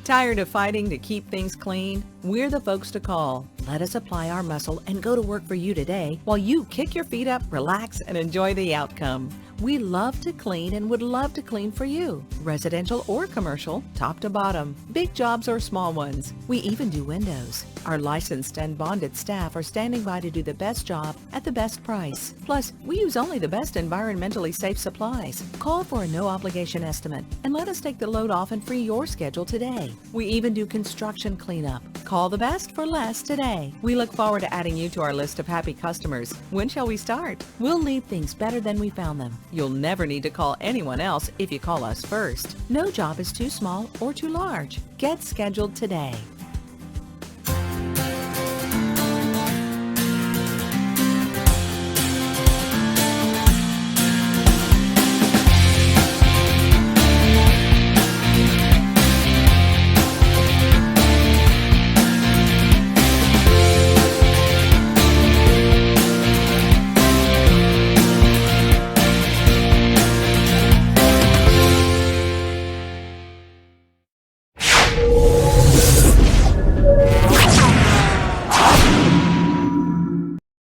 Tired of fighting to keep things clean? We're the folks to call. Let us apply our muscle and go to work for you today while you kick your feet up, relax, and enjoy the outcome. We love to clean and would love to clean for you. Residential or commercial, top to bottom, big jobs or small ones. We even do windows. Our licensed and bonded staff are standing by to do the best job at the best price. Plus, we use only the best environmentally safe supplies. Call for a no-obligation estimate and let us take the load off and free your schedule today. We even do construction cleanup. Call the best for less today. We look forward to adding you to our list of happy customers. When shall we start? We'll leave things better than we found them. You'll never need to call anyone else if you call us first. No job is too small or too large. Get scheduled today.